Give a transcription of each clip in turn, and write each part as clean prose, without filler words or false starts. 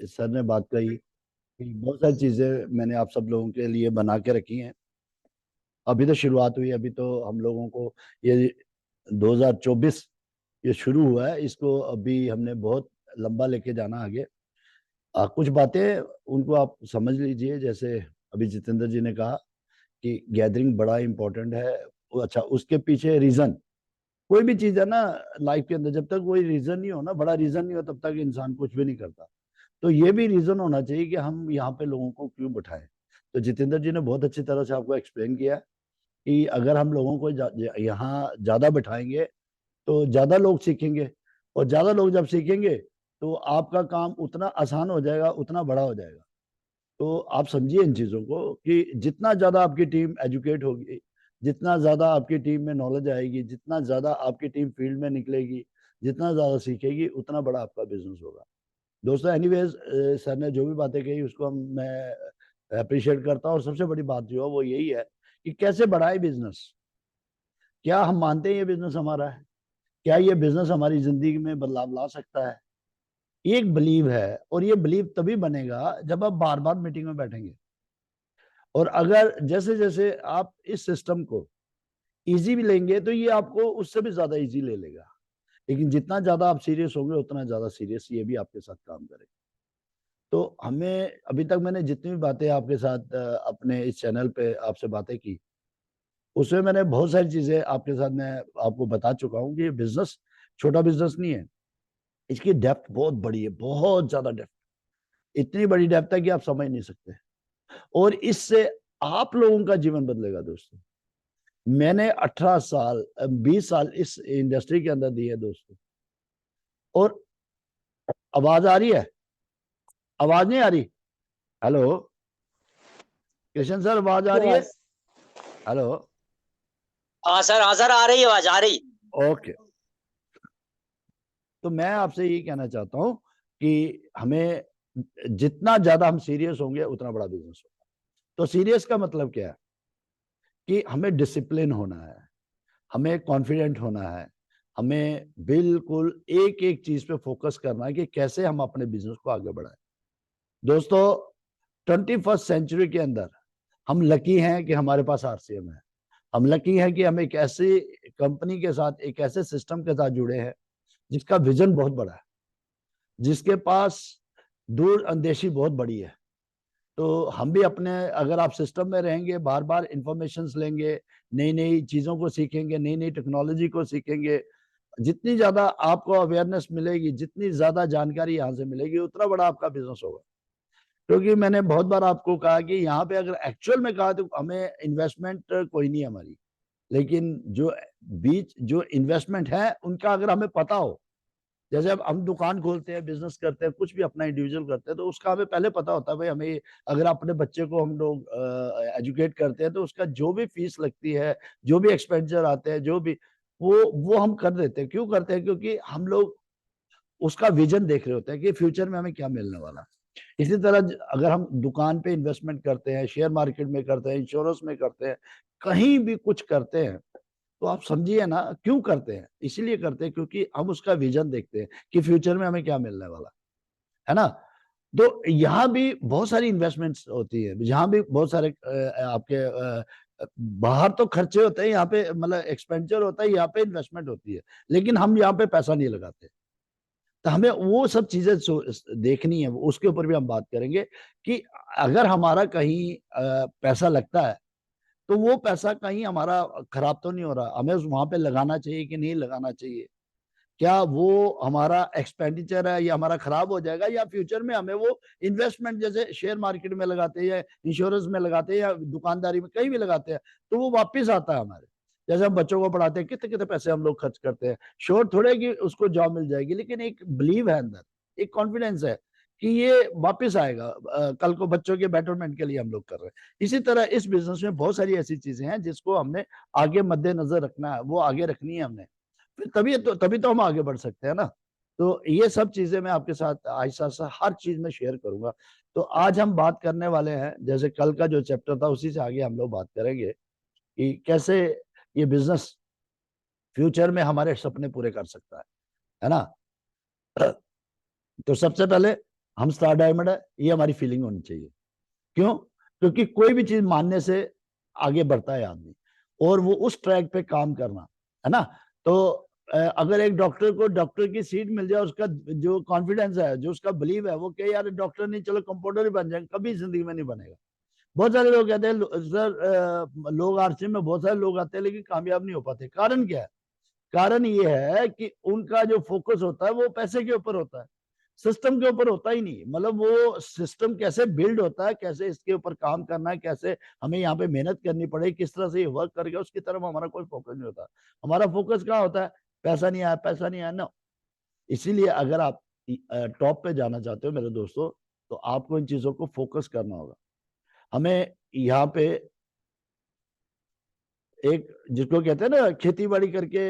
Sir ने बात कही कि बहुत सारी चीजें मैंने आप सब लोगों के लिए बना के रखी हैं। अभी तो शुरुआत हुई, अभी तो हम लोगों को ये 2024 ये शुरू हुआ है, इसको अभी हमने बहुत लंबा लेके जाना आगे। कुछ बातें उनको आप समझ लीजिए, जैसे अभी जितेंद्र जी ने कहा कि गैदरिंग बड़ा इंपॉर्टेंट है। अच्छा, उसके पीछे रीजन, कोई भी चीज है ना लाइफ के अंदर, जब तक कोई रीजन नहीं हो ना, बड़ा रीजन नहीं हो, तब तक इंसान कुछ भी नहीं करता। तो ये भी रीजन होना चाहिए कि हम यहाँ पे लोगों को क्यों बिठाएं। तो जितेंद्र जी ने बहुत अच्छी तरह से आपको एक्सप्लेन किया कि अगर हम लोगों को यहाँ ज्यादा बिठाएंगे तो ज्यादा लोग सीखेंगे, और ज्यादा लोग जब सीखेंगे तो आपका काम उतना आसान हो जाएगा, उतना बड़ा हो जाएगा। तो आप समझिए इन चीजों को कि जितना ज्यादा आपकी टीम एजुकेट होगी, जितना ज्यादा आपकी टीम में नॉलेज आएगी, जितना ज्यादा आपकी टीम फील्ड में निकलेगी, जितना ज्यादा सीखेगी, उतना बड़ा आपका बिजनेस होगा। दोस्तों एनीवेज, सर ने जो भी बातें कही उसको मैं अप्रिशिएट करता हूँ। और सबसे बड़ी बात जो है वो यही है कि कैसे बढ़ाए बिजनेस। क्या हम मानते हैं ये बिजनेस हमारा है? क्या ये बिजनेस हमारी जिंदगी में बदलाव ला सकता है? ये एक बिलीव है, और ये बिलीव तभी बनेगा जब आप बार बार मीटिंग में बैठेंगे। और अगर जैसे जैसे आप इस सिस्टम को इजी भी लेंगे तो ये आपको उससे भी ज्यादा इजी ले लेगा। लेकिन जितना ज्यादा आप सीरियस होंगे, उतना ज्यादा सीरियस ये भी आपके साथ काम करेगा। तो हमें अभी तक मैंने जितनी भी बातें आपके साथ अपने इस चैनल पे आपसे बातें की, उसमें मैंने बहुत सारी चीजें आपके साथ मैं आपको बता चुका हूँ कि ये बिजनेस छोटा बिजनेस नहीं है। इसकी डेप्थ बहुत बड़ी है, बहुत ज्यादा डेप्थ। इतनी बड़ी डेप्थ है कि आप समझ नहीं सकते। और इससे आप लोगों का जीवन बदलेगा दोस्तों। मैंने 18 साल 20 साल इस इंडस्ट्री के अंदर दिए दोस्तों। और आवाज आ रही है? आवाज नहीं आ रही? हेलो कृष्ण सर, आवाज आ रही है? आवाज। हेलो। हाँ सर आ रही है, आवाज आ रही। ओके। तो मैं आपसे ये कहना चाहता हूं कि हमें जितना ज्यादा हम सीरियस होंगे, उतना बड़ा बिजनेस होगा। तो सीरियस का मतलब क्या है? कि हमें डिसिप्लिन होना है, हमें कॉन्फिडेंट होना है, हमें बिल्कुल एक एक चीज पे फोकस करना है कि कैसे हम अपने बिजनेस को आगे बढ़ाएं। दोस्तों, 21st सेंचुरी के अंदर हम लकी हैं कि हमारे पास आरसीएम है। हम लकी हैं कि हम एक ऐसी कंपनी के साथ, एक ऐसे सिस्टम के साथ जुड़े हैं जिसका विजन बहुत बड़ा है, जिसके पास दूर अंदेशी बहुत बड़ी है। तो हम भी अपने, अगर आप सिस्टम में रहेंगे, बार बार इंफॉर्मेशन लेंगे, नई नई चीजों को सीखेंगे, नई नई टेक्नोलॉजी को सीखेंगे, जितनी ज्यादा आपको अवेयरनेस मिलेगी, जितनी ज्यादा जानकारी यहाँ से मिलेगी, उतना बड़ा आपका बिजनेस होगा। क्योंकि मैंने बहुत बार आपको कहा कि यहाँ पे अगर एक्चुअल में कहा तो हमें इन्वेस्टमेंट कोई नहीं है हमारी, लेकिन जो इन्वेस्टमेंट है उनका अगर हमें पता हो, जैसे अब हम दुकान खोलते हैं, बिजनेस करते हैं, कुछ भी अपना इंडिविजुअल करते हैं, तो उसका हमें पहले पता होता है भाई हमें, अगर अपने बच्चे को हम लोग एजुकेट करते हैं तो उसका जो भी फीस लगती है, जो भी एक्सपेंडिचर आते हैं, जो भी, वो हम कर देते हैं। क्यों करते हैं? क्योंकि हम लोग उसका विजन देख रहे होते हैं कि फ्यूचर में हमें क्या मिलने वाला है। इसी तरह अगर हम दुकान पे इन्वेस्टमेंट करते हैं, शेयर मार्केट में करते हैं, इंश्योरेंस में करते हैं, कहीं भी कुछ करते हैं, तो आप समझिए ना क्यों करते हैं। इसीलिए करते हैं क्योंकि हम उसका विजन देखते हैं कि फ्यूचर में हमें क्या मिलने वाला है ना। तो यहाँ भी बहुत सारी इन्वेस्टमेंट्स होती है, यहाँ भी बहुत सारे आपके बाहर तो खर्चे होते हैं, यहाँ पे मतलब एक्सपेंडिचर होता है, यहाँ पे इन्वेस्टमेंट होती है। लेकिन हम यहाँ पे पैसा नहीं लगाते। तो हमें वो सब चीजें देखनी है, उसके ऊपर भी हम बात करेंगे कि अगर हमारा कहीं पैसा लगता है तो वो पैसा कहीं हमारा खराब तो नहीं हो रहा, हमें वहां पे लगाना चाहिए कि नहीं लगाना चाहिए। क्या वो हमारा एक्सपेंडिचर है, या हमारा खराब हो जाएगा, या फ्यूचर में हमें वो इन्वेस्टमेंट जैसे शेयर मार्केट में लगाते हैं, या इंश्योरेंस में लगाते हैं, या दुकानदारी में कहीं भी लगाते हैं, तो वो वापस आता है हमारे। जैसे हम बच्चों को पढ़ाते हैं, कितने कितने पैसे हम लोग खर्च करते हैं, श्योर थोड़े कि उसको जॉब मिल जाएगी, लेकिन एक बिलीव है अंदर, एक कॉन्फिडेंस है कि ये वापस आएगा। कल को बच्चों के बेटरमेंट के लिए हम लोग कर रहे हैं। इसी तरह इस बिजनेस में बहुत सारी ऐसी चीजें हैं जिसको हमने आगे मद्देनजर रखना है, वो आगे रखनी है हमने। फिर तभी तो हम आगे बढ़ सकते हैं ना। तो ये सब चीजें मैं आपके साथ आहिस्ता आहिस्ता हर चीज में शेयर करूंगा। तो आज हम बात करने वाले हैं, जैसे कल का जो चैप्टर था उसी से आगे हम लोग बात करेंगे कि कैसे ये बिजनेस फ्यूचर में हमारे सपने पूरे कर सकता है ना। तो सबसे पहले हम स्टार डायमंड है, ये हमारी फीलिंग होनी चाहिए। क्यों? क्योंकि कोई भी चीज मानने से आगे बढ़ता है आदमी, और वो उस ट्रैक पे काम करना है ना। तो अगर एक डॉक्टर को डॉक्टर की सीट मिल जाए, उसका जो कॉन्फिडेंस है, जो उसका बिलीव है, वो कहे यार डॉक्टर नहीं, चलो कंपाउंडर ही बन जाए, कभी जिंदगी में नहीं बनेगा। बहुत सारे लोग कहते हैं सर लोग आरसी में बहुत सारे लोग आते हैं लेकिन कामयाब नहीं हो पाते। कारण क्या है? कारण ये है कि उनका जो फोकस होता है वो पैसे के ऊपर होता है, सिस्टम के ऊपर होता ही नहीं। मतलब वो सिस्टम कैसे बिल्ड होता है, कैसे इसके ऊपर काम करना है, कैसे हमें यहाँ पे मेहनत करनी पड़ेगी, किस तरह से ये वर्क करके, उसकी तरफ हमारा कोई फोकस नहीं होता। हमारा फोकस कहाँ होता है? पैसा नहीं आया, पैसा नहीं आया, नो। इसीलिए अगर आप टॉप पे जाना चाहते हो मेरे दोस्तों, तो आपको इन चीजों को फोकस करना होगा। हमें यहाँ पे एक, जिसको कहते हैं ना खेती बाड़ी करके,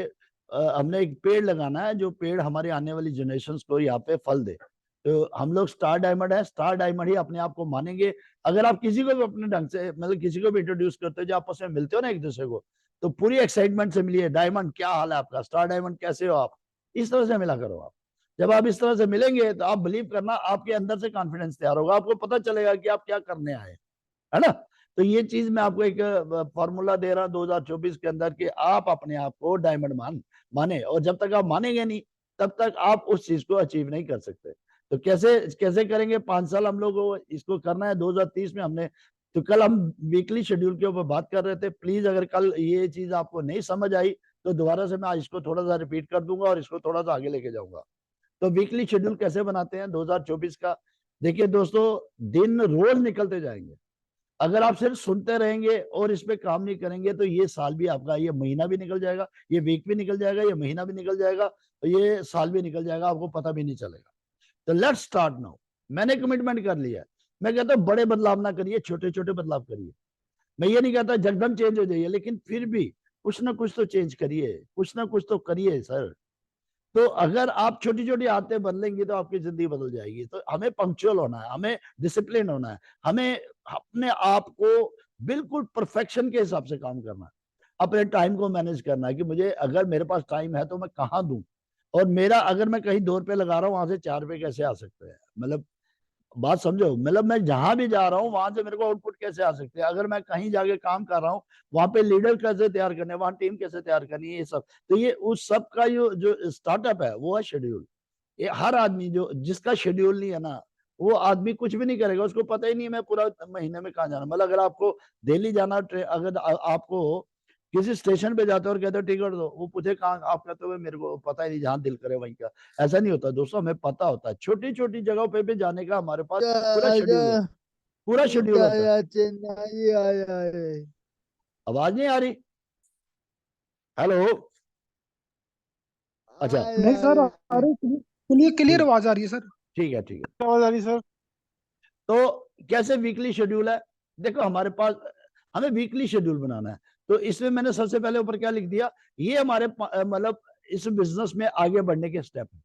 हमने एक पेड़ लगाना है, जो पेड़ हमारे आने वाली जनरेशन को यहाँ पे फल दे। तो हम लोग स्टार डायमंड है, स्टार डायमंड ही अपने आप को मानेंगे। अगर आप किसी को भी अपने ढंग से, मतलब किसी को भी इंट्रोड्यूस करते हो, जो आपस में मिलते हो ना एक दूसरे को, तो पूरी एक्साइटमेंट से मिलिए, डायमंड क्या हाल है आपका, स्टार डायमंड कैसे हो आप, इस तरह से मिला करो आप। जब आप इस तरह से मिलेंगे तो आप बिलीव करना, आपके अंदर से कॉन्फिडेंस तैयार होगा, आपको पता चलेगा कि आप क्या करने आए, है ना। तो ये चीज मैं आपको एक फॉर्मूला दे रहा हूं 2024 के अंदर, कि आप अपने आप को डायमंड माने, और जब तक आप मानेंगे नहीं, तब तक आप उस चीज को अचीव नहीं कर सकते। तो कैसे कैसे करेंगे? 5 साल हम लोग को इसको करना है 2030 में। हमने तो कल हम वीकली शेड्यूल के ऊपर बात कर रहे थे। प्लीज अगर कल ये चीज आपको नहीं समझ आई तो दोबारा से मैं आज इसको थोड़ा सा रिपीट कर दूंगा और इसको थोड़ा सा आगे लेके जाऊंगा। तो वीकली शेड्यूल कैसे बनाते हैं 2024 का? देखिए दोस्तों, दिन रोज निकलते जाएंगे। अगर आप सिर्फ सुनते रहेंगे और इस पे काम नहीं करेंगे तो ये साल भी आपका, ये महीना भी निकल जाएगा, ये वीक भी निकल जाएगा, ये महीना भी निकल जाएगा, और ये साल भी निकल जाएगा, आपको पता भी नहीं चलेगा। तो लेट्स स्टार्ट नाउ। मैंने कमिटमेंट कर लिया है। मैं कहता हूँ बड़े बदलाव ना करिए, छोटे छोटे बदलाव करिए। मैं ये नहीं कहता जगदम चेंज हो जाइए, लेकिन फिर भी कुछ ना कुछ तो चेंज करिए, कुछ ना कुछ तो करिए सर। तो अगर आप छोटी छोटी आदतें बदलेंगी तो आपकी जिंदगी बदल जाएगी। तो हमें पंक्चुअल होना है, हमें डिसिप्लिन होना है, हमें अपने आप को बिल्कुल परफेक्शन के हिसाब से काम करना है, अपने टाइम को मैनेज करना है कि मुझे, अगर मेरे पास टाइम है तो मैं कहाँ दूं, और मेरा अगर मैं कहीं 2 रुपए लगा रहा हूँ, वहां से 4 रुपए कैसे आ सकते हैं। मतलब बात समझो, मतलब मैं जहां भी जा रहा हूँ वहां से मेरे को आउटपुट कैसे आ सकते हैं। अगर मैं कहीं जाके काम कर रहा हूँ, वहां पे लीडर कैसे तैयार करने, वहां टीम कैसे तैयार करनी है, ये सब। तो ये उस सब का जो जो स्टार्टअप है वो है शेड्यूल। ये हर आदमी जो, जिसका शेड्यूल नहीं है ना, वो आदमी कुछ भी नहीं करेगा। उसको पता ही नहीं है मैं पूरा महीने में कहाँ जाना। मतलब अगर आपको दिल्ली जाना, अगर आपको किसी स्टेशन पे जाते हो और कहते हो टिकट दो, वो पूछे कहाँ, आप कहते हो मेरे को पता ही नहीं, जहाँ दिल करे वहीं का। ऐसा नहीं होता दोस्तों, हमें पता होता है। छोटी छोटी जगहों पे भी जाने का हमारे पास पूरा शेड्यूल होता है, पूरा शेड्यूल होता है। चेन्नई आया है। आवाज नहीं आ रही? हेलो? अच्छा, नहीं सर, आ रही क्लियर क्लियर ठीक, आवाज आ रही है सर। ठीक है, ठीक है। आवाज आ रही है सर। तो कैसे वीकली शेड्यूल है? देखो हमारे पास, हमें वीकली शेड्यूल बनाना है। तो इसमें मैंने सबसे पहले ऊपर क्या लिख दिया, ये हमारे मतलब इस बिजनेस में आगे बढ़ने के स्टेप है।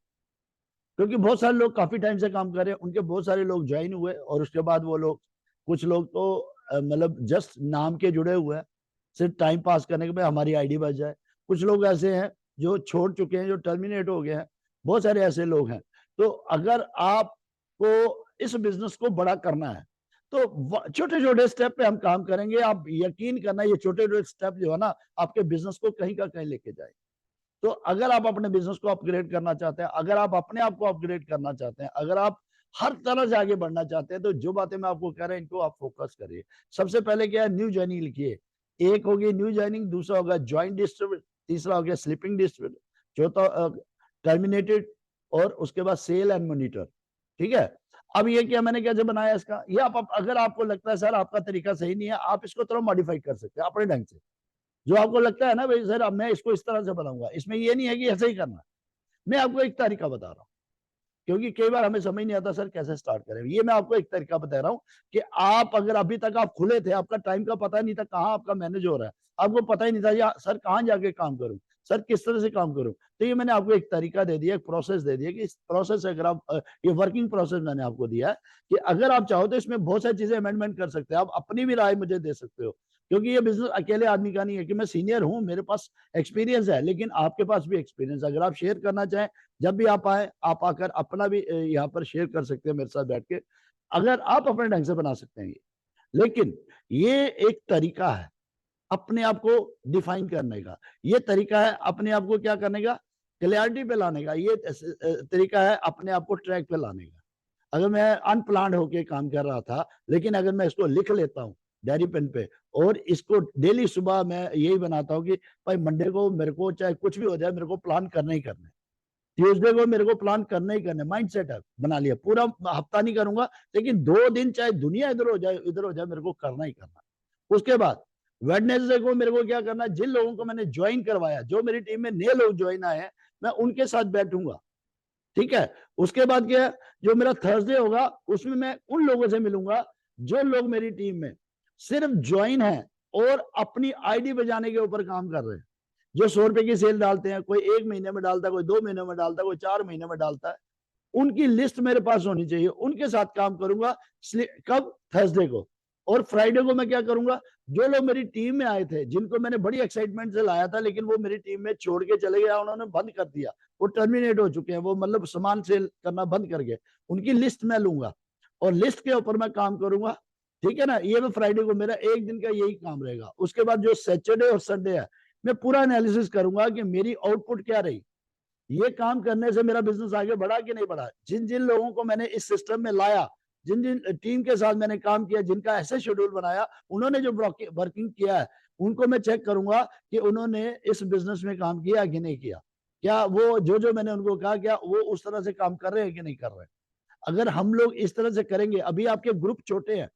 क्योंकि बहुत सारे लोग काफी टाइम से काम कर रहे हैं, उनके बहुत सारे लोग ज्वाइन हुए और उसके बाद वो लोग, कुछ लोग तो मतलब जस्ट नाम के जुड़े हुए हैं, सिर्फ टाइम पास करने के बाद हमारी आईडी बच जाए। कुछ लोग ऐसे हैं जो छोड़ चुके हैं, जो टर्मिनेट हो गए हैं। बहुत सारे ऐसे लोग हैं। तो अगर आपको इस बिजनेस को बड़ा करना है तो छोटे छोटे स्टेप पे हम काम करेंगे। आप यकीन करना, ये छोटे छोटे स्टेप जो है ना, आपके बिजनेस को कहीं का कहीं लेके जाए। तो अगर आप अपने बिजनेस को अपग्रेड करना चाहते हैं, अगर आप अपने आप को अपग्रेड करना चाहते हैं, अगर आप हर तरह से आगे बढ़ना चाहते हैं, तो जो बातें मैं आपको कह रहा हूं इनको आप फोकस करिए। सबसे पहले क्या है, न्यू ज्वाइनिंग लिखिए। एक होगी न्यू ज्वाइनिंग, दूसरा होगा ज्वाइन डिस्ट्रीब्यूट, तीसरा हो गया स्लीपिंग डिस्ट्रीब्यूट, चौथा टर्मिनेटेड, और उसके बाद सेल एंड मोनिटर। ठीक है। अब ये क्या, मैंने कैसे बनाया इसका, ये आप अगर आपको लगता है सर आपका तरीका सही नहीं है, आप इसको थोड़ा मॉडिफाई कर सकते हैं अपने ढंग से। जो आपको लगता है ना भाई सर अब मैं इसको इस तरह से बनाऊंगा, इसमें ये नहीं है कि ऐसे ही करना। मैं आपको एक तरीका बता रहा हूँ, क्योंकि कई बार हमें समझ नहीं आता सर कैसे स्टार्ट करें। ये मैं आपको एक तरीका बता रहा हूँ कि आप अगर अभी तक आप खुले थे, आपका टाइम का पता नहीं था कहाँ आपका मैनेज हो रहा है, आपको पता ही नहीं था या सर कहाँ जाके काम करूं, सर किस तरह से काम करूं, तो ये मैंने आपको एक तरीका दे दिया, एक प्रोसेस दे दिया कि इस प्रोसेस अगर आप ये वर्किंग प्रोसेस मैंने आपको दिया है कि अगर आप चाहो तो इसमें बहुत सारी चीजें अमेंडमेंट कर सकते हैं, आप अपनी भी राय मुझे दे सकते हो। क्योंकि ये बिजनेस अकेले आदमी का नहीं है कि मैं सीनियर हूं, मेरे पास एक्सपीरियंस है, लेकिन आपके पास भी एक्सपीरियंस है। अगर आप शेयर करना चाहें, जब भी आप आए, आप आकर अपना भी यहाँ पर शेयर कर सकते हैं मेरे साथ बैठ के, अगर आप अपने ढंग से बना सकते हैं। लेकिन ये एक तरीका है अपने आप को डिफाइन करने का, ये तरीका है अपने आप को क्या करने का, क्लैरिटी पे लाने का, ये तरीका है अपने आप को ट्रैक पे लाने का। अगर मैं अनप्लान्ड होके काम कर रहा था, लेकिन अगर मैं इसको लिख लेता हूँ डायरी पेन पे और इसको डेली सुबह मैं यही बनाता हूँ कि भाई मंडे को मेरे को चाहे कुछ भी हो जाए, मेरे को प्लान करना ही करना है, ट्यूसडे को मेरे को प्लान करना ही करना है, माइंड सेट है बना लिया, पूरा हफ्ता नहीं करूंगा, लेकिन 2 दिन चाहे दुनिया इधर हो जाए इधर हो जाए, मेरे को करना ही करना है। उसके बाद वेडनेसडे को मेरे को क्या करना है, जिन लोगों को मैंने ज्वाइन करवाया, जो मेरी टीम में नए लोग ज्वाइन आए हैं, मैं उनके साथ बैठूंगा, ठीक है। उसके बाद क्या है, जो मेरा थर्सडे होगा उसमें मैं उन लोगों से मिलूंगा जो लोग मेरी टीम में सिर्फ ज्वाइन है और अपनी आईडी बजाने के ऊपर काम कर रहे हैं, जो 100 रुपए की सेल डालते हैं, कोई 1 महीने में डालता है, कोई 2 महीने में डालता है, कोई 4 महीने में डालता है, उनकी लिस्ट मेरे पास होनी चाहिए, उनके साथ काम करूंगा। कब? थर्सडे को। और फ्राइडे को मैं क्या करूंगा, जो लोग मेरी टीम में आए थे, जिनको मैंने बड़ी एक्साइटमेंट से लाया था, लेकिन वो मेरी टीम में छोड़ के चले गया, उन्होंने बंद कर दिया, वो टर्मिनेट हो चुके हैं, वो मतलब सामान सेल करना बंद कर गए, उनकी लिस्ट मैं लूंगा और लिस्ट के ऊपर मैं काम करूंगा, ठीक है ना। ये मैं फ्राइडे को, मेरा एक दिन का यही काम रहेगा। उसके बाद जो सैटरडे और संडे है, मैं पूरा एनालिसिस करूंगा कि मेरी आउटपुट क्या रही, ये काम करने से मेरा बिजनेस आगे बढ़ा कि नहीं बढ़ा। जिन जिन लोगों को मैंने इस सिस्टम में लाया, जिन जिन टीम के साथ मैंने काम किया, जिनका ऐसे शेड्यूल बनाया, उन्होंने जो वर्किंग किया है, उनको मैं चेक करूंगा कि उन्होंने इस बिजनेस में काम किया कि नहीं किया, क्या वो जो जो मैंने उनको कहा, क्या वो उस तरह से काम कर रहे हैं कि नहीं कर रहे हैं। अगर हम लोग इस तरह से करेंगे, अभी आपके ग्रुप छोटे हैं,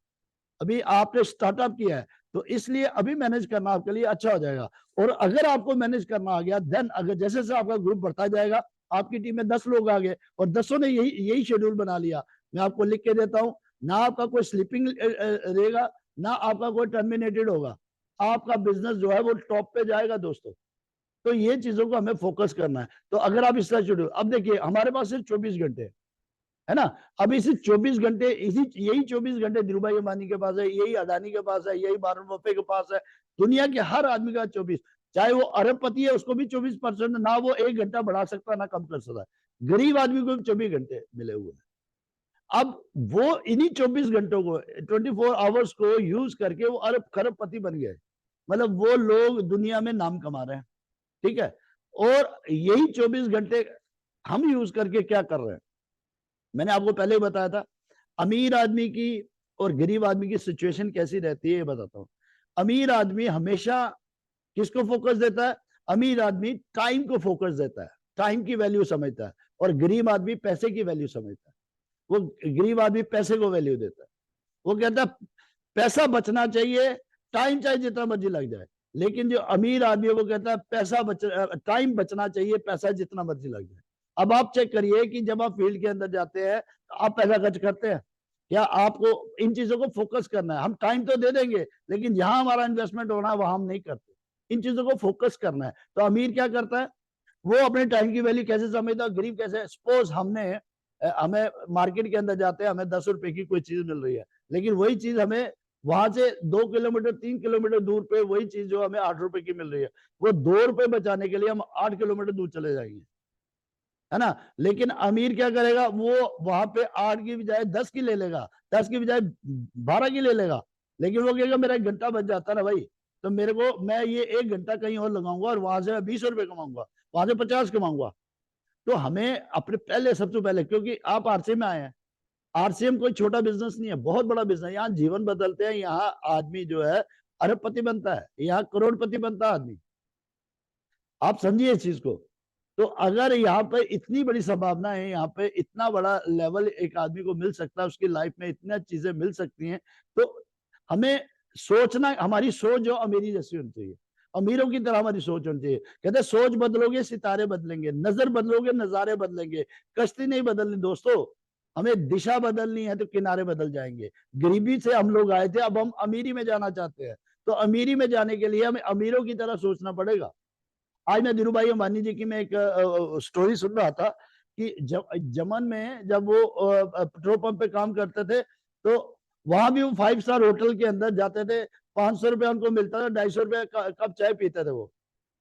अभी आपने स्टार्टअप किया है, तो इसलिए अभी मैनेज करना आपके लिए अच्छा हो जाएगा। और अगर आपको मैनेज करना आ गया, देन अगर जैसे जैसे आपका ग्रुप बढ़ता जाएगा, आपकी टीम में 10 लोग आ गए और 10 ने यही शेड्यूल बना लिया, मैं आपको लिख के देता हूं, ना आपका कोई स्लीपिंग रहेगा, ना आपका कोई टर्मिनेटेड होगा, आपका बिजनेस जो है वो टॉप पे जाएगा दोस्तों। तो ये चीजों को हमें फोकस करना है। तो अगर आप इस तरह शेड्यूल, अब देखिए हमारे पास सिर्फ 24 घंटे है ना, अभी सिर्फ 24 घंटे, यही 24 घंटे धीरूभाई अंबानी के पास है, यही अडानी के पास है, यही वारेन बफे के पास है, दुनिया के हर आदमी का 24, चाहे वो अरबपति है उसको भी 24%, ना वो 1 घंटा बढ़ा सकता ना कम कर सकता, गरीब आदमी को भी 24 घंटे मिले हुए हैं। अब वो इन्हीं 24 घंटों को, 24 आवर्स को यूज करके वो अरब खरबपति बन गए, मतलब वो लोग दुनिया में नाम कमा रहे हैं, ठीक है। और यही 24 घंटे हम यूज करके क्या कर रहे हैं, मैंने आपको पहले ही बताया था, अमीर आदमी की और गरीब आदमी की सिचुएशन कैसी रहती है ये बताता हूं। अमीर आदमी हमेशा किसको फोकस देता है, अमीर आदमी टाइम को फोकस देता है, टाइम की वैल्यू समझता है, और गरीब आदमी पैसे की वैल्यू समझता है। वो गरीब आदमी पैसे को वैल्यू देता है, वो कहता है पैसा बचना चाहिए, टाइम चाहे जितना मर्जी लग जाए, लेकिन जो अमीर आदमी है वो कहता है टाइम बचना चाहिए, पैसा जितना मर्जी लग जाए। अब आप चेक करिए कि जब आप फील्ड के अंदर जाते हैं तो आप पैसा खर्च करते हैं या आपको इन चीजों को फोकस करना है। हम टाइम तो दे देंगे, लेकिन जहां हमारा इन्वेस्टमेंट होना है वहां हम नहीं करते, इन चीजों को फोकस करना है। तो अमीर क्या करता है, वो अपने टाइम की वैल्यू कैसे समझता है, गरीब कैसे। सपोज हमें मार्केट के अंदर जाते हैं, हमें 10 रुपए की कोई चीज मिल रही है, लेकिन वही चीज हमें वहां से 2 किलोमीटर 3 किलोमीटर दूर पे वही चीज जो हमें 8 रुपए की मिल रही है, वो 2 रुपए बचाने के लिए हम 8 किलोमीटर दूर चले जाएंगे, है ना। लेकिन अमीर क्या करेगा, वो वहां पे 8 की बजाय 10 की ले लेगा, 10 की बजाय 12 की ले लेगा, लेकिन वो कहेगा मेरा 1 घंटा बच जाता ना भाई, तो मेरे को, मैं ये 1 घंटा कहीं और लगाऊंगा और वहां से मैं 20 रुपए कमाऊंगा, वहां से 50 कमाऊंगा। तो हमें अपने पहले, सबसे पहले, क्योंकि आप आरसीएम में आए हैं, आरसीएम कोई छोटा बिजनेस नहीं है, बहुत बड़ा बिजनेस। यहाँ जीवन बदलते हैं, यहाँ आदमी जो है अरबपति बनता है, यहाँ करोड़पति बनता है आदमी, आप समझिए इस चीज को। तो अगर यहाँ पे इतनी बड़ी संभावना है, यहाँ पे इतना बड़ा लेवल एक आदमी को मिल सकता है, उसकी लाइफ में इतनी चीजें मिल सकती हैं, तो हमें सोचना, हमारी सोच जो अमीरी जैसी होनी चाहिए, अमीरों की तरह हमारी सोच होनी चाहिए। कहते सोच बदलोगे सितारे बदलेंगे, नजर बदलोगे नजारे बदलेंगे, कश्ती नहीं बदलनी दोस्तों, हमें दिशा बदलनी है तो किनारे बदल जाएंगे। गरीबी से हम लोग आए थे, अब हम अमीरी में जाना चाहते हैं, तो अमीरी में जाने के लिए हमें अमीरों की तरह सोचना पड़ेगा। आज मैं धीरूभाई अंबानी जी की मैं एक स्टोरी सुन रहा था कि जमन में जब वो पेट्रोल पंप पे काम करते थे, तो वहां भी वो 5 स्टार होटल के अंदर जाते थे, 500 रुपया उनको मिलता था, 250 रुपया कप चाय पीते थे वो।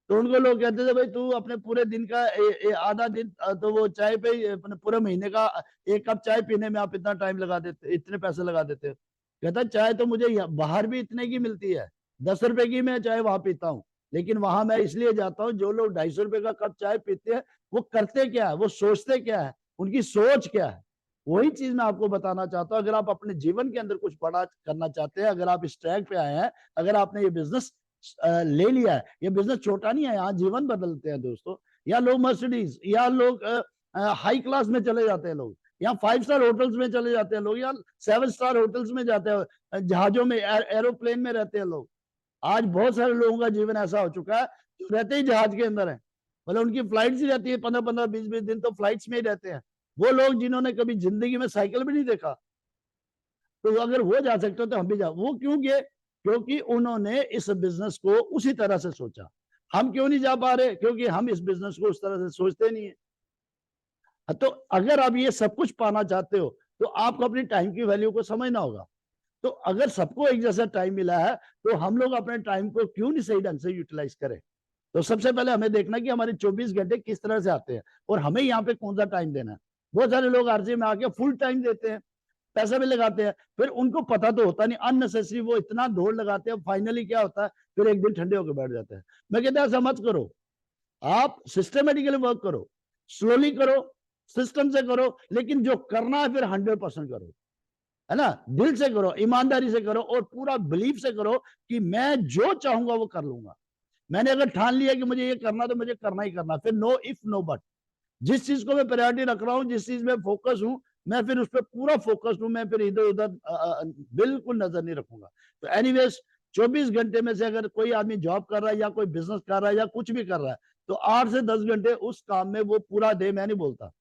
तो उनको लोग कहते थे भाई तू अपने पूरे दिन का आधा दिन तो वो चाय पे अपने पूरे महीने का 1 कप चाय पीने में आप इतना टाइम लगा देते, इतने पैसे लगा देते हो। कहता चाय तो मुझे बाहर भी इतने की मिलती है, 10 रुपए की मैं चाय वहां पीता हूँ, लेकिन वहां मैं इसलिए जाता हूँ। जो लोग 250 रुपए का कप चाय पीते हैं वो करते क्या है, वो सोचते क्या है, उनकी सोच क्या है, वही चीज मैं आपको बताना चाहता हूँ। अगर आप अपने जीवन के अंदर कुछ बड़ा करना चाहते हैं, अगर आप इस ट्रैक पे आए हैं, अगर आपने ये बिजनेस ले लिया है, ये बिजनेस छोटा नहीं है, यहाँ जीवन बदलते हैं दोस्तों। या लोग मर्सिडीज, या लोग हाई क्लास में चले जाते हैं, लोग यहाँ 5 स्टार होटल्स में चले जाते हैं, लोग यहाँ 7 स्टार होटल्स में जाते हैं, जहाजों में एरोप्लेन में रहते हैं लोग। आज बहुत सारे लोगों का जीवन ऐसा हो चुका है जो रहते ही जहाज के अंदर है, मतलब उनकी फ्लाइट्स ही रहती है 15-15, 20-20 दिन तो फ्लाइट्स में ही रहते हैं। वो लोग जिन्होंने कभी जिंदगी में साइकिल भी नहीं देखा, तो अगर वो जा सकते हो तो हम भी जा। वो क्यों गए? क्योंकि उन्होंने इस बिजनेस को उसी तरह से सोचा। हम क्यों नहीं जा पा रहे? क्योंकि हम इस बिजनेस को उस तरह से सोचते नहीं है। तो अगर आप ये सब कुछ पाना चाहते हो तो आपको अपनी टाइम की वैल्यू को समझना होगा। तो अगर सबको एक जैसा टाइम मिला है तो हम लोग अपने टाइम को क्यों नहीं सही ढंग से यूटिलाइज करें? तो सबसे पहले हमें देखना कि हमारे 24 घंटे किस तरह से आते हैं और हमें यहाँ पे कौन सा टाइम देना है। बहुत सारे लोग आरसी में आके फुल टाइम देते हैं, पैसा भी लगाते हैं, फिर उनको पता तो होता नहीं, अननेसेसरी वो इतना दौड़ लगाते हैं, फाइनली क्या होता है, फिर एक दिन ठंडे होकर बैठ जाते हैं। मैं कहता ऐसा मत करो, आप सिस्टमेटिकली वर्क करो, स्लोली करो, सिस्टम से करो, लेकिन जो करना है फिर 100% करो, है ना, दिल से करो, ईमानदारी से करो और पूरा बिलीफ से करो कि मैं जो चाहूंगा वो कर लूंगा। मैंने अगर ठान लिया कि मुझे ये करना तो मुझे करना ही करना, फिर नो इफ नो बट। जिस चीज को मैं प्रायोरिटी रख रहा हूँ, जिस चीज में फोकस हूं, मैं फिर उस पर पूरा फोकस हूं, मैं फिर इधर उधर बिल्कुल नजर नहीं रखूंगा। तो एनीवेज 24 घंटे में से अगर कोई आदमी जॉब कर रहा है या कोई बिजनेस कर रहा है या कुछ भी कर रहा है, तो 8 से 10 घंटे उस काम में वो पूरा दे। मैं नहीं बोलता,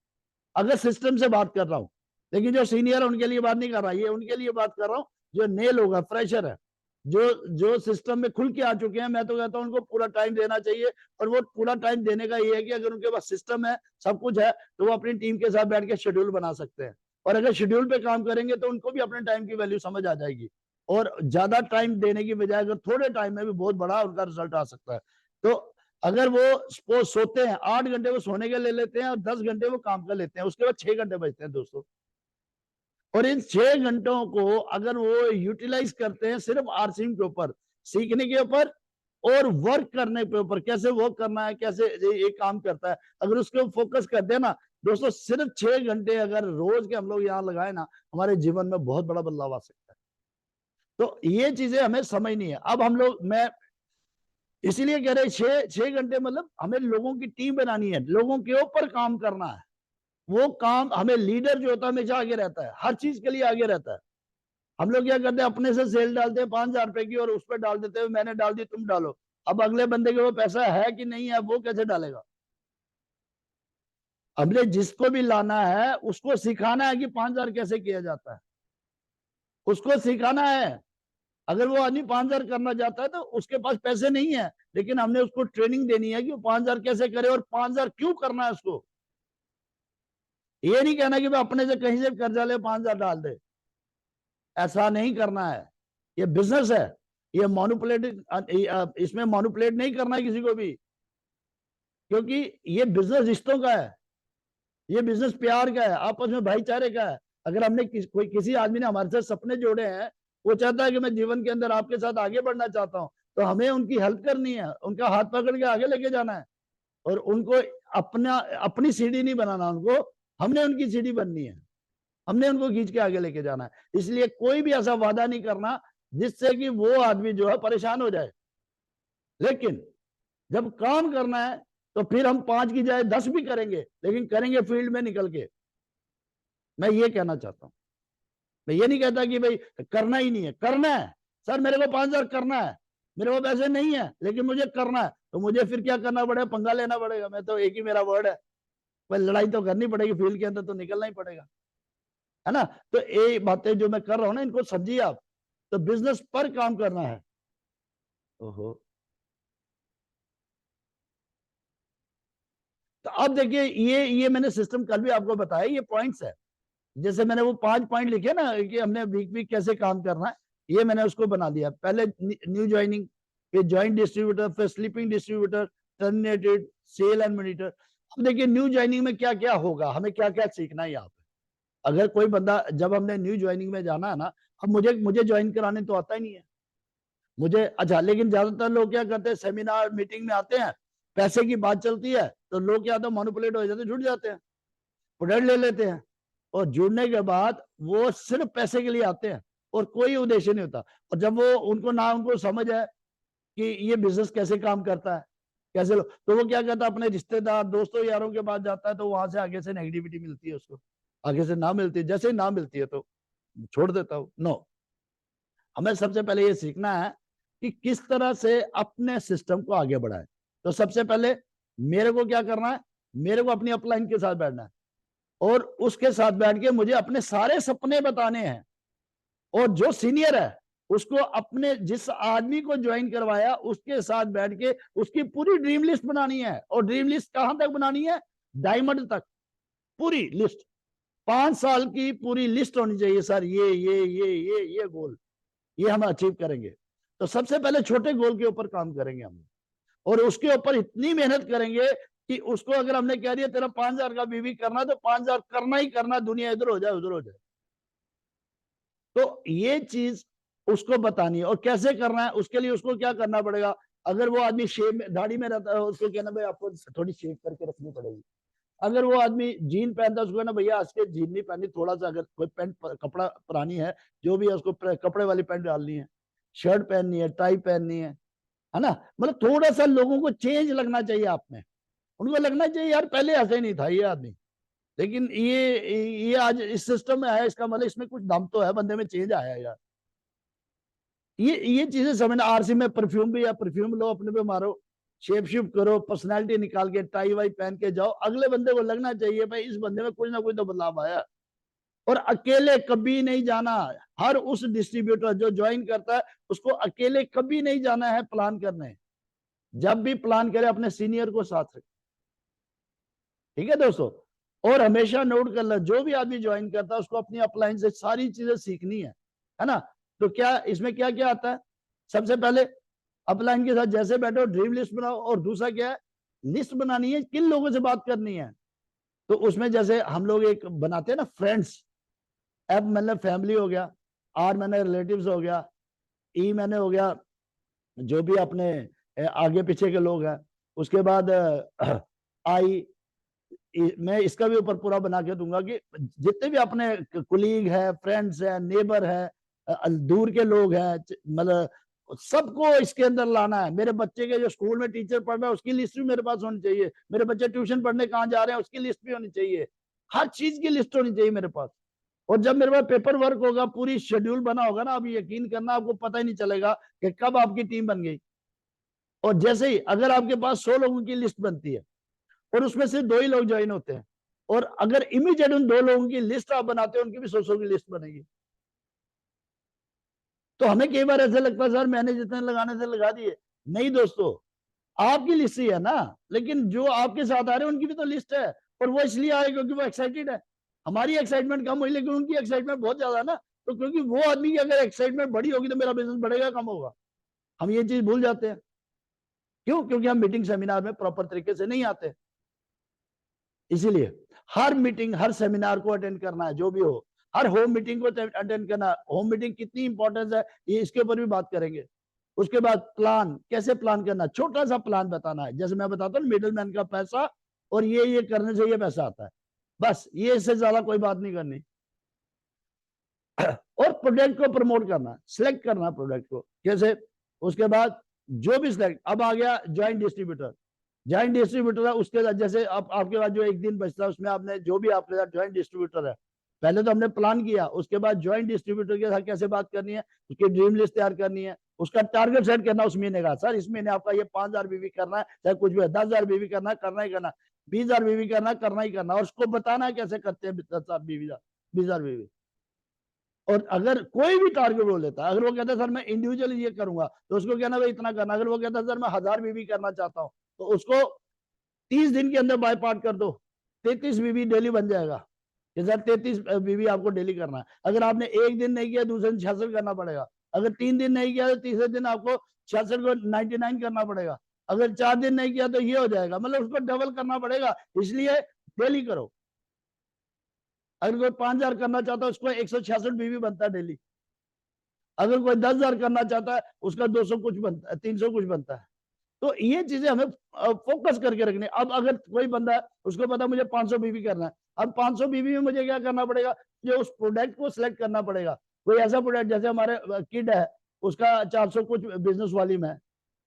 अगर सिस्टम से बात कर रहा हूं, लेकिन जो सीनियर है उनके लिए बात नहीं कर रहा, ये उनके लिए बात कर रहा हूं जो नए लोग है, फ्रेशर है, जो जो सिस्टम में खुल के आ चुके हैं। मैं तो कहता हूं उनको पूरा टाइम देना चाहिए, और वो पूरा टाइम देने का ये है कि अगर उनके पास सिस्टम है, सब कुछ है, तो वो अपनी टीम के साथ बैठ के शेड्यूल बना सकते हैं। और अगर शेड्यूल पे काम करेंगे तो उनको भी अपने टाइम की वैल्यू समझ आ जाएगी, और ज्यादा टाइम देने की बजाय अगर थोड़े टाइम में भी बहुत बड़ा उनका रिजल्ट आ सकता है। तो अगर वो सोते हैं 8 घंटे, वो सोने के ले लेते हैं और 10 घंटे वो काम कर लेते हैं, उसके बाद 6 घंटे बचते हैं दोस्तों। और इन 6 घंटों को अगर वो यूटिलाइज करते हैं सिर्फ आरसीएम के ऊपर, सीखने के ऊपर और वर्क करने के ऊपर, कैसे वर्क करना है, कैसे ये काम करता है, अगर उसके फोकस करते हैं ना दोस्तों, सिर्फ 6 घंटे अगर रोज के हम लोग यहाँ लगाए ना, हमारे जीवन में बहुत बड़ा बदलाव आ सकता है। तो ये चीजें हमें समझनी है। अब हम लोग, मैं इसीलिए कह रहे 6 घंटे मतलब हमें लोगों की टीम बनानी है, लोगों के ऊपर काम करना है। वो काम हमें, लीडर जो होता है हमेशा आगे रहता है, हर चीज के लिए आगे रहता है। हम लोग क्या करते हैं, अपने से सेल डालते हैं 5,000 रुपए की और उस पर डाल देते हैं मैंने डाल दी तुम डालो। अब अगले बंदे के वो पैसा है कि नहीं है, वो कैसे डालेगा? हमने जिसको भी लाना है उसको सिखाना है कि 5,000 कैसे किया जाता है, उसको सिखाना है। अगर वो आदमी 5,000 करना चाहता है तो उसके पास पैसे नहीं है, लेकिन हमने उसको ट्रेनिंग देनी है कि वो 5,000 कैसे करे और 5,000 क्यों करना है उसको। ये नहीं कहना कि मैं अपने से कहीं से कर्जा ले 5,000 डाल दे, ऐसा नहीं करना है। ये बिजनेस है, ये मॉनिपुलेट, इसमें मॉनिपुलेट नहीं करना है किसी को भी, क्योंकि ये बिजनेस रिश्तों का है, ये बिजनेस प्यार का है, आपस में भाईचारे का है। अगर हमने कोई किसी आदमी ने हमारे साथ सपने जोड़े हैं, वो चाहता है कि मैं जीवन के अंदर आपके साथ आगे बढ़ना चाहता हूं, तो हमें उनकी हेल्प करनी है, उनका हाथ पकड़ के आगे लेके जाना है, और उनको अपनी सीढ़ी नहीं बनाना, उनको हमने उनकी सीढ़ी बननी है, हमने उनको खींच के आगे लेके जाना है। इसलिए कोई भी ऐसा वादा नहीं करना जिससे कि वो आदमी जो है परेशान हो जाए। लेकिन जब काम करना है तो फिर हम 5 की जाए 10 भी करेंगे, लेकिन करेंगे फील्ड में निकल के। मैं ये कहना चाहता हूं, मैं ये नहीं कहता कि भाई करना ही नहीं है, करना है। सर मेरे को 5,000 करना है, मेरे को पैसे नहीं है लेकिन मुझे करना है, तो मुझे फिर क्या करना पड़ेगा? पंगा लेना पड़ेगा। मैं तो एक ही मेरा वर्ड है, भाई लड़ाई तो करनी पड़ेगी, फील्ड के अंदर तो निकलना ही पड़ेगा, है ना। तो ये बातें जो मैं कर रहा हूं ना, इनको समझिए आप। तो बिजनेस पर काम करना है। ओहो, तो अब देखिए, ये मैंने सिस्टम कल भी आपको बताया, ये पॉइंट्स है। जैसे मैंने वो 5 पॉइंट लिखे ना कि हमने वीक वीक कैसे काम करना है, ये मैंने उसको बना दिया। पहले न्यू ज्वाइनिंग, फिर ज्वाइंट डिस्ट्रीब्यूटर, फिर sleeping distributor, terminated, sale and monitor. अब देखिए न्यू ज्वाइनिंग में क्या क्या होगा, हमें क्या क्या सीखना है यहाँ पे। अगर कोई बंदा, जब हमने न्यू ज्वाइनिंग में जाना है ना, अब मुझे ज्वाइन कराने तो आता ही नहीं है मुझे। अच्छा, लेकिन ज्यादातर लोग क्या करते हैं, सेमिनार मीटिंग में आते हैं, पैसे की बात चलती है तो लोग क्या होता है, मैनिपुलेट हो जाते हैं, जुड़ जाते हैं, प्रोडक्ट ले लेते हैं, और जुड़ने के बाद वो सिर्फ पैसे के लिए आते हैं और कोई उद्देश्य नहीं होता। और जब वो उनको समझ है कि ये बिजनेस कैसे काम करता है, कैसे लोग, तो वो क्या करता है, अपने रिश्तेदार दोस्तों यारों के पास जाता है, तो वहां से आगे से नेगेटिविटी मिलती है उसको, आगे से ना मिलती है, जैसे ही ना मिलती है तो छोड़ देता हूं। नो, हमें सबसे पहले ये सीखना है कि किस तरह से अपने सिस्टम को आगे बढ़ाए। तो सबसे पहले मेरे को क्या करना है, मेरे को अपनी अपलाइन के साथ बैठना है और उसके साथ बैठ के मुझे अपने सारे सपने बताने हैं। और जो सीनियर है उसको अपने, जिस आदमी को ज्वाइन करवाया उसके साथ बैठ के उसकी पूरी ड्रीम लिस्ट बनानी है। और ड्रीम लिस्ट कहां तक बनानी है, डायमंड तक पूरी लिस्ट, 5 साल की पूरी लिस्ट होनी चाहिए। सर ये गोल, ये हम अचीव करेंगे। तो सबसे पहले छोटे गोल के ऊपर काम करेंगे हम, और उसके ऊपर इतनी मेहनत करेंगे कि उसको, अगर हमने कह दिया तेरा 5,000 का बीवी करना, तो 5,000 करना ही करना, दुनिया इधर हो जाए उधर हो जाए। तो ये चीज उसको बतानी है। और कैसे करना है, उसके लिए उसको क्या करना पड़ेगा, अगर वो आदमी शेव में, दाढ़ी में रहता है, उसको कहना भाई आपको थोड़ी शेव करके रखनी पड़ेगी। अगर वो आदमी जीन पहनता है, उसको कहना भैया आज के जीन नहीं पहननी, थोड़ा सा, अगर कोई पैंट कपड़ा पुरानी है जो भी है, उसको कपड़े वाली पैंट डालनी है, शर्ट पहननी है, टाई पहननी है ना। मतलब थोड़ा सा लोगों को चेंज लगना चाहिए आप में, उनको लगना चाहिए यार पहले ऐसे नहीं था ये आदमी, लेकिन ये आज इस सिस्टम में आया, इसका मतलब इसमें कुछ दम तो है, बंदे में चेंज आया यार। ये चीजें समझना। आरसी में परफ्यूम भी है, परफ्यूम लो अपने पे मारो, शेप शिप करो, पर्सनालिटी निकाल के टाई वाई पहन के जाओ, अगले बंदे को लगना चाहिए भाई इस बंदे में कुछ ना कुछ तो बदलाव आया। और अकेले कभी नहीं जाना। हर उस डिस्ट्रीब्यूटर जो ज्वाइन करता है उसको अकेले कभी नहीं जाना है प्लान करने। जब भी प्लान करे अपने सीनियर को साथ रखे, ठीक है दोस्तों। और हमेशा नोट कर लो, जो भी आदमी ज्वाइन करता है उसको अपनी अपलाइन से सारी चीजें सीखनी है ना। तो क्या इसमें क्या क्या आता है, सबसे पहले अपलाइन के साथ जैसे बैठो ड्रीम लिस्ट बनाओ, और दूसरा क्या है, लिस्ट बनानी है किन लोगों से बात करनी है। तो उसमें जैसे हम लोग एक बनाते हैं ना फ्रेंड्स, एफ मैंने फैमिली हो गया, आर मैंने रिलेटिव्स हो गया, ई मैंने हो गया जो भी अपने आगे पीछे के लोग हैं, उसके बाद आई, मैं इसका भी ऊपर पूरा बना के दूंगा कि जितने भी अपने कुलीग है, फ्रेंड्स है, नेबर है, दूर के लोग हैं, मतलब सबको इसके अंदर लाना है। मेरे बच्चे के जो स्कूल में टीचर पढ़ रहा है उसकी लिस्ट भी मेरे पास होनी चाहिए, मेरे बच्चे ट्यूशन पढ़ने कहाँ जा रहे हैं उसकी लिस्ट भी होनी चाहिए, हर चीज की लिस्ट होनी चाहिए मेरे पास। और जब मेरे पास पेपर वर्क होगा, पूरी शेड्यूल बना होगा ना, अब यकीन करना आपको पता ही नहीं चलेगा कि कब आपकी टीम बन गई। और जैसे ही अगर आपके पास 100 लोगों की लिस्ट बनती है और उसमें से 2 ही लोग ज्वाइन होते हैं, और अगर इमीडिएट उन 2 लोगों की लिस्ट आप बनाते हो, उनकी भी 100 की लिस्ट बनेगी। तो हमें कई बार ऐसा लगता है सर मैंने जितने लगाने से लगा दिए, नहीं दोस्तों, आपकी लिस्ट ही है ना, लेकिन जो आपके साथ आ रहे हैं उनकी भी तो लिस्ट है, और वो इसलिए आए क्योंकि वो एक्साइटेड है। हमारी एक्साइटमेंट कम हुई लेकिन उनकी एक्साइटमेंट बहुत ज्यादा है ना, तो क्योंकि वो आदमी की अगर एक्साइटमेंट बड़ी होगी तो मेरा बिजनेस बढ़ेगा कम होगा। हम ये चीज भूल जाते हैं, क्यों, क्योंकि हम मीटिंग सेमिनार में प्रॉपर तरीके से नहीं आते। इसीलिए हर मीटिंग, हर सेमिनार को अटेंड करना है, जो भी हो, हर होम मीटिंग को अटेंड करना। होम मीटिंग कितनी इंपॉर्टेंस है ये इसके ऊपर भी बात करेंगे। उसके बाद प्लान, कैसे प्लान करना, छोटा सा प्लान बताना है, जैसे मैं बताता हूँ मिडिल मैन का पैसा, और ये करने से ये पैसा आता है, बस ये इससे ज्यादा कोई बात नहीं करनी। और प्रोडक्ट को प्रमोट करना, सिलेक्ट करना प्रोडक्ट को कैसे। उसके बाद जो भी सिलेक्ट, अब आ गया ज्वाइंट डिस्ट्रीब्यूटर। ज्वाइंट डिस्ट्रीब्यूटर है, उसके साथ जैसे आपके पास जो एक दिन बचता है उसमें आपने जो भी आपके साथ ज्वाइंट डिस्ट्रीब्यूटर है, पहले तो हमने प्लान किया, उसके बाद ज्वाइंट डिस्ट्रीब्यूटर के साथ कैसे बात करनी है, उसकी ड्रीम लिस्ट तैयार करनी है, उसका टारगेट सेट करना उस महीने का। सर इस महीने आपका ये 5,000 बीवी करना है, चाहे कुछ भी है, 10,000 बीवी करना है, करना ही करना, 20,000 बीवी करना, करना ही करना, और उसको बताना है कैसे करते हैं 10,000 बीवी, 20,000 बीवी। और अगर कोई भी टारगेट हो लेता है, अगर वो कहता है सर मैं इंडिविजुअली ये करूंगा, तो उसको कहना भाई इतना करना। अगर वो कहता है सर मैं 1,000 बीवी करना चाहता हूँ, तो उसको 30 दिन के अंदर बाय पार्ट कर दो, 33 बीवी डेली बन जाएगा। कि सर 33 बीवी आपको डेली करना है। अगर आपने एक दिन नहीं किया दूसरे दिन 66 करना पड़ेगा। अगर 3 दिन नहीं किया तो तीसरे दिन आपको 66 को 99 करना पड़ेगा। अगर 4 दिन नहीं किया तो ये हो जाएगा, मतलब उसको डबल करना पड़ेगा। इसलिए डेली करो। अगर कोई 5,000 करना चाहता है उसको 166 बीवी बनता है डेली। अगर कोई 10,000 करना चाहता है उसका 200 कुछ बनता है, 300 कुछ बनता है। तो ये चीजें हमें फोकस करके रखनी। अब अगर कोई बंदा है उसको पता मुझे 500 बीवी करना है, अब 500 बीवी में मुझे क्या करना पड़ेगा, जो उस प्रोडक्ट को सिलेक्ट करना पड़ेगा। कोई ऐसा प्रोडक्ट जैसे हमारे किड है उसका 400 कुछ बिजनेस वॉल्यूम है,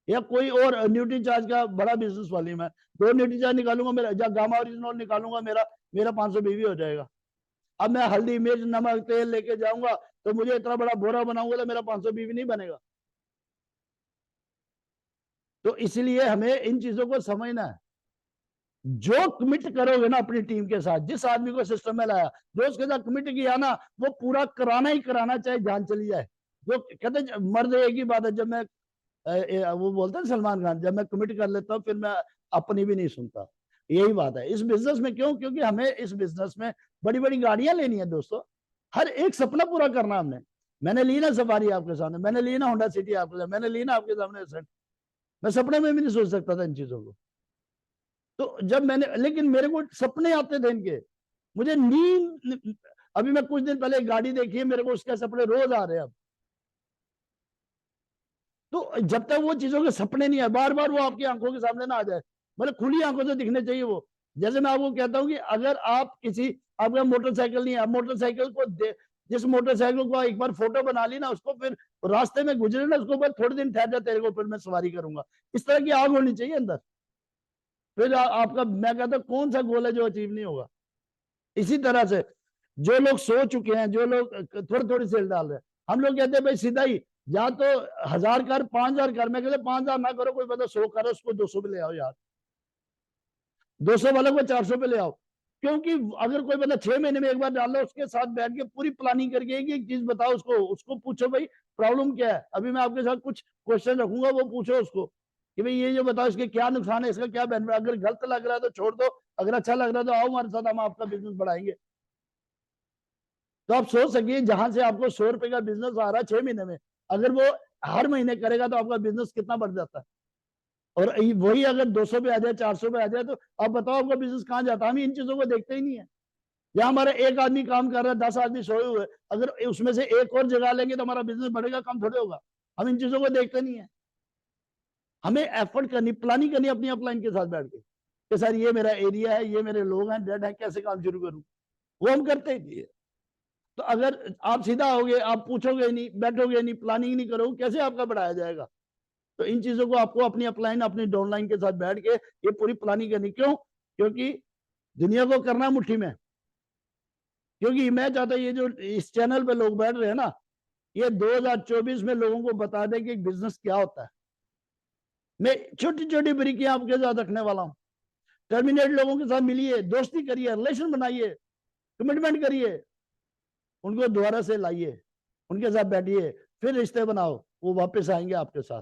या कोई और न्यूट्री चार्ज का बड़ा बिजनेस वॉल्यूम है, 2 न्यूट्री चार्ज निकालूंगा मेरा, या गामा ओरिजिनल निकालूंगा मेरा 500 बीवी हो जाएगा। अब मैं हल्दी मिर्च नमक तेल लेके जाऊंगा तो मुझे इतना बड़ा बोरा बनाऊंगा तो मेरा 500 बीवी नहीं बनेगा। तो इसलिए हमें इन चीजों को समझना है। जो कमिट करोगे ना अपनी टीम के साथ, जिस आदमी को सिस्टम में लाया, जो उसके साथ कमिट किया ना, वो पूरा कराना ही कराना, चाहे जान चली जाए। जो कहते मर्द एक ही बात है, जब मैं वो बोलते हैं सलमान खान, जब मैं कमिट कर लेता हूँ फिर मैं अपनी भी नहीं सुनता। यही बात है इस बिजनेस में। क्यों? क्योंकि हमें इस बिजनेस में बड़ी बड़ी गाड़ियां लेनी है दोस्तों, हर एक सपना पूरा करना हमने। मैंने ली ना सफारी आपके सामने, मैंने ली ना होंडा सिटी आपके सामने, मैंने ली ना आपके सामने सेट। मैं सपने में भी नहीं सोच सकता था इन चीजों को। तो जब मैंने, लेकिन मेरे को सपने आते थे इनके, मुझे नींद। अभी मैं कुछ दिन पहले गाड़ी देखी है, मेरे को उसके सपने रोज आ रहे हैं अब। तो जब तक वो चीजों के सपने नहीं है, बार बार वो आपकी आंखों के सामने ना आ जाए, मतलब खुली आंखों से दिखने चाहिए वो। जैसे मैं आपको कहता हूँ कि अगर आप किसी, आपका मोटरसाइकिल नहीं है, मोटरसाइकिल को जिस मोटरसाइकिल को एक बार फोटो बना ली ना, उसको फिर रास्ते में गुजरे ना, उसको थोड़े दिन ठहर जा, तेरे को फिर मैं सवारी करूंगा। इस तरह की आग होनी चाहिए अंदर। फिर आपका, मैं कहता हूँ कौन सा गोल है जो अचीव नहीं होगा। इसी तरह से जो लोग सो चुके हैं, जो लोग थोड़ी थोड़ी सेल डाल रहे हैं, हम लोग कहते हैं भाई सीधा ही, या तो 1,000 कर, 5,000 कर। मैं कहते 5,000 ना करो, कोई बंदा 100 करो, उसको 200 पे ले आओ यार, 200 वाले को 400 पे ले आओ। क्योंकि अगर कोई बंदा 6 महीने में एक बार डाल लो, उसके साथ बैठ के पूरी प्लानिंग करके एक चीज बताओ उसको पूछो भाई प्रॉब्लम क्या है। अभी मैं आपके साथ कुछ क्वेश्चन रखूंगा, वो पूछो उसको कि भाई ये जो बताओ इसके क्या नुकसान है, इसका क्या बेनिफिट। अगर गलत लग रहा है तो छोड़ दो, अगर अच्छा लग रहा है तो आओ हमारे साथ, हम आपका बिजनेस बढ़ाएंगे। तो आप सोच सकिए, जहां से आपको 100 रुपए का बिजनेस आ रहा है 6 महीने में, अगर वो हर महीने करेगा तो आपका बिजनेस कितना बढ़ जाता है। और वही अगर 200 पे आ जाए, 400 पे आ जाए, तो आप बताओ आपका बिजनेस कहाँ जाता है। हम इन चीजों को देखते ही नहीं है। या हमारा एक आदमी काम कर रहा है, 10 आदमी सोए हुए, अगर उसमें से एक और जगह लेंगे तो हमारा बिजनेस बढ़ेगा, कम थोड़े होगा। हम इन चीजों को देखते नहीं है। हमें एफर्ट करनी, प्लानिंग करनी अपनी अपलाइन के साथ बैठ के कि सर ये मेरा एरिया है, ये मेरे लोग हैं, डेड है, कैसे काम शुरू करूं। वो हम करते ही नहीं है। तो अगर आप सीधा होगे, आप पूछोगे नहीं, बैठोगे नहीं, प्लानिंग नहीं करोगे, कैसे आपका बढ़ाया जाएगा। तो इन चीजों को आपको अपनी अपलाइन, अपनी डाउनलाइन के साथ बैठ के ये पूरी प्लानिंग करनी। क्यों? क्योंकि दुनिया को करना मुट्ठी में। क्योंकि मैं चाहता हूं ये जो इस चैनल पे लोग बैठ रहे हैं ना, ये 2024 में लोगों को बता दें कि बिजनेस क्या होता है। मैं छोटी छोटी बारीकियां आपके साथ रखने वाला हूं। टर्मिनेट लोगों के साथ मिलिए, दोस्ती करिए, रिलेशन बनाइए, कमिटमेंट करिए, उनको दोबारा से लाइए, उनके साथ बैठिए, फिर रिश्ते बनाओ, वो वापस आएंगे आपके साथ।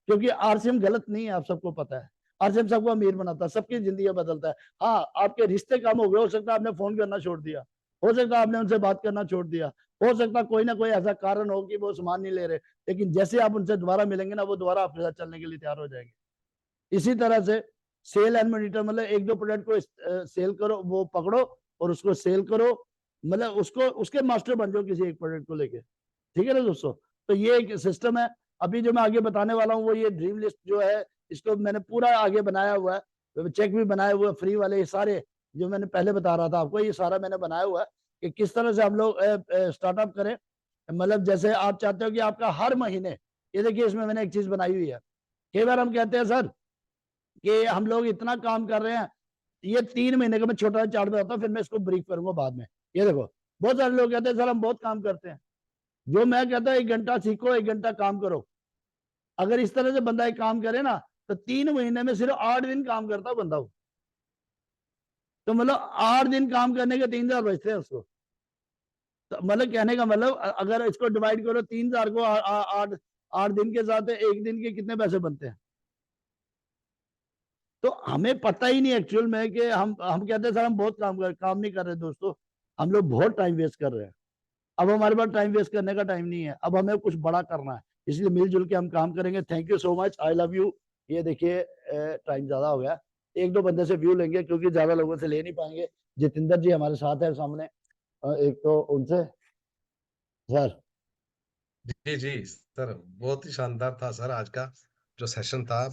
क्योंकि आरसीएम गलत नहीं है, आप सबको पता है। आरसीएम सबको अमीर बनाता है, सबकी जिंदगी बदलता है। हाँ, आपके रिश्ते कम हो गए, हो सकता है आपने फोन करना छोड़ दिया, हो सकता है आपने उनसे बात करना छोड़ दिया, हो सकता है कोई ना कोई ऐसा कारण हो कि वो सामान नहीं ले रहे, लेकिन जैसे आप उनसे दोबारा मिलेंगे ना, वो दोबारा आपके साथ चलने के लिए तैयार हो जाएंगे। इसी तरह से सेल एंड मॉनिटर, मतलब एक दो प्रोडक्ट को सेल करो, वो पकड़ो और उसको सेल करो, मतलब उसको उसके मास्टर बन जाओ किसी एक प्रोडक्ट को लेके। ठीक है ना दोस्तों? तो ये एक सिस्टम है। अभी जो मैं आगे बताने वाला हूँ वो ये ड्रीम लिस्ट जो है, इसको मैंने पूरा आगे बनाया हुआ है, चेक भी बनाए हुए फ्री वाले, ये सारे जो मैंने पहले बता रहा था आपको, ये सारा मैंने बनाया हुआ है कि किस तरह से हम लोग स्टार्टअप करें। मतलब जैसे आप चाहते हो कि आपका हर महीने, ये देखिए इसमें मैंने एक चीज बनाई हुई है। कई बार हम कहते हैं सर कि हम लोग इतना काम कर रहे हैं, ये 3 महीने का मैं छोटा चार्ट बताता हूँ, फिर मैं इसको ब्रीफ करूंगा बाद में। ये देखो, बहुत सारे लोग कहते हैं सर हम बहुत काम करते हैं। जो मैं कहता हूँ 1 घंटा सीखो, 1 घंटा काम करो। अगर इस तरह से बंदा एक काम करे ना, तो 3 महीने में सिर्फ 8 दिन काम करता है बंदा। तो मतलब 8 दिन काम करने के 3,000 बचते हैं उसको। तो मतलब कहने का मतलब, अगर इसको डिवाइड करो 3,000 को 8 दिन के साथ, 1 दिन के कितने पैसे बनते हैं। तो हमें पता ही नहीं एक्चुअल में कि हम कहते हैं सर हम बहुत काम नहीं कर रहे दोस्तों। हम लोग बहुत टाइम वेस्ट कर रहे हैं। अब हमारे पास टाइम वेस्ट करने का टाइम नहीं है, अब हमें कुछ बड़ा करना है, इसलिए मिलजुल के हम काम करेंगे। Thank you so much, I love you. ये देखिए टाइम ज्यादा हो गया, एक दो बंदे से व्यू लेंगे क्योंकि ज्यादा लोगों से ले नहीं पाएंगे। जितेंद्र जी हमारे साथ है सामने, एक तो उनसे सर। जी जी सर, बहुत ही शानदार था सर आज का जो सेशन था।